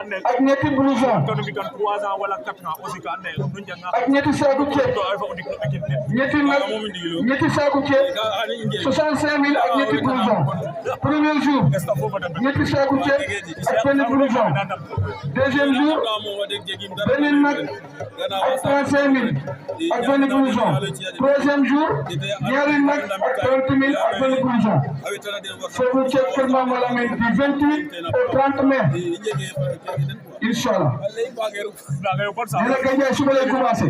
ak ñetti blouson ak ñetti saaku ceeb ñetti saaku ceeb 65 000 ak ñetti blouson premier jour ñetti saaku ceeb ak benn blouson deuxième jour beneen nag ak 35 000 ak benn blouson troisième jour ñaari nag ak 30 000 ak benn blouson saaku ceeb Kër Mama Lamine du 28 au 30 mai Inch'Allah. Dina gañe suba lay commencé.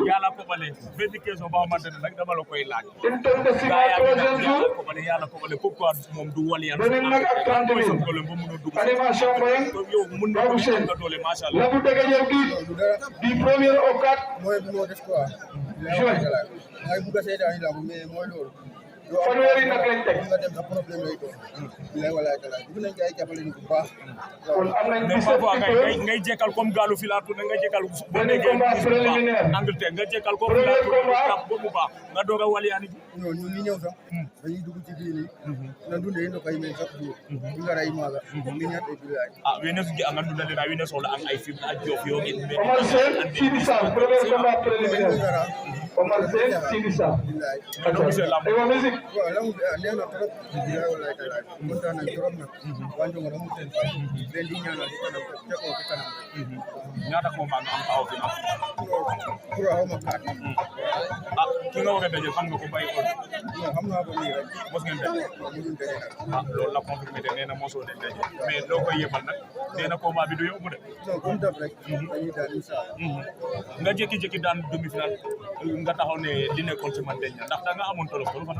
yàlla ko bale benn question boo xamante ne nag dama la koy laaj. une tonne de ciment troisième jour. yàlla ko bale pourquoi moom du wàll yàlla. beneen nag ak 30 000. animation mooy. Babou Sène. la bu dëgg yow du premier au 4. mooy bu moo def quoi. juin. mooy bu gasee daal la mais mooy loolu. fanweeri nag lañ teg. nga dem sa problème lay doon. lay walaay talaay bu nañ koy jàppale ni bu baax. kon am nañ mais parfois ngay jekkal comme gaalu filaatu ne nga jekkal benn combat préliminaire Angleterre nga jekkal comme filaatu ba mu baax nga doog a waliyaani non ñun ñi ñëw sax dañuy dugg ci biir nii na dundee no kay men chaque jour ñu nga ray maaga ngi ñaat e bilaay wene su anga dundale na wene soxla am ay film ak jof yo ngeen Omar Sène Sidi Sarr premier combat préliminaire Omar Sène Sidi Sarr aywa musique waaw la mu neex na trop bilaay walaay talaay kontaan nañ trop nag wanjo nga mu seen fay leen di ñaanal ci kanam te ko ci kanam ñaata combat nga am taw fi am pour aw ma kaat ki nga waga dajal xam nga ko bàyyi ko non xam naa ko nii rek mos ngeen daje loolu la confirmé de nee na mosoo leen daje mais loo koy yebal nag nee na combat bi du yomb de non comme daf rek dañuy daal inshallah nga jékki-jékki daan demi final nga taxaw ne li nekkoon ci man deñ na ndax da nga amoon tolof tolof fan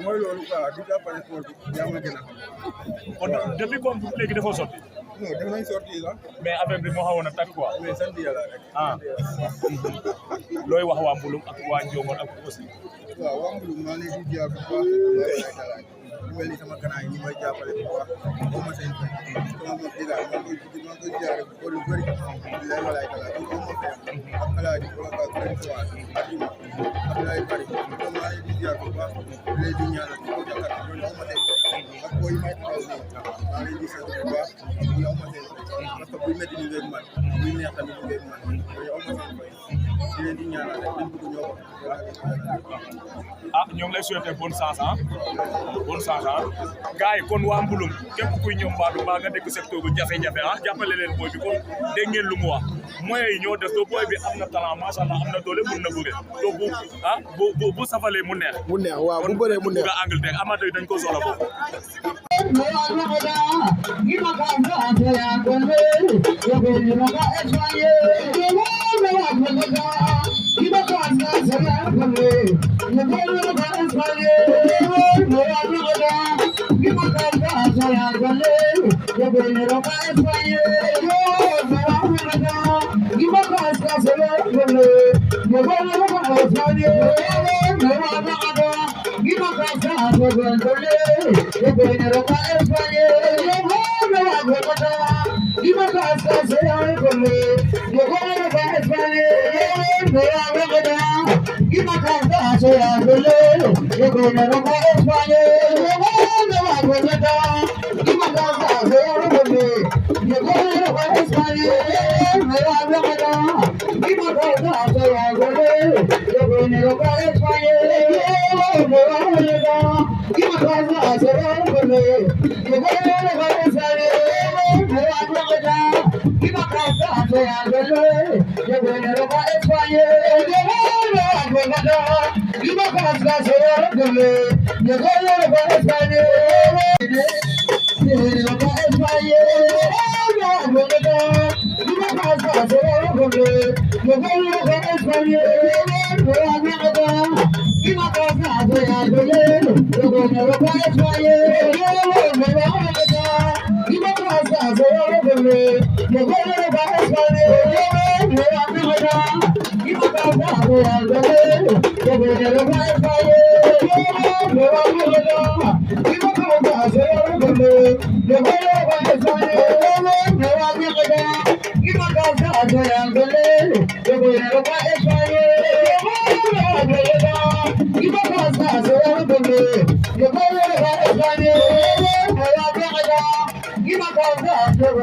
mooy loolu quoi di jàppale sport bi yaa ma gën a xam kon depuis comme léegi dafa sotti non def nañ sorti la mais affaire bi moo xawoon a tàkk quoi mais sant yàlla rek looy wax waa Mbulum ak waa Njongoon ak aussi waaw waa Mbulum maa ngi leen di jaar bu baax ñu mel ni sama gannaaw yi ñu may jàppale bu baax ba ma seen fay sama mbokk yi daal maa koy jaar ko lu bëri di lay walaay talaay ñu ko mos ak alaaji wala ka bëri fois ak lay bari ko maa ngi di jaar bu baax di leen di ñaanal di ko jàkkaat loolu ma seen ak booy may taxaw nii maa ngi di sant bu baax yow ma seen fay parce que buy métti ñu ngeen man buy neex tamit ñu ngeen man yow ma seen fay di leen di ñaanal rek dañ bëgg ñoo ñoo ngi lay souhaiter bonne chance bonne chance gars yi kon waa Mbulum képp kuy ñëw Mbadou mbaa nga nekk secteur bu jafe-jafe jàppale leen booy bi kon dégg ngeen lu mu wax moyens yi ñoo des to booy bi am na talent macha allah am na doole mun na bëre to bu safalee mu neex waaw bu bëree mu neex nga Angleterre amateur yi dañ ko soxla foofu Give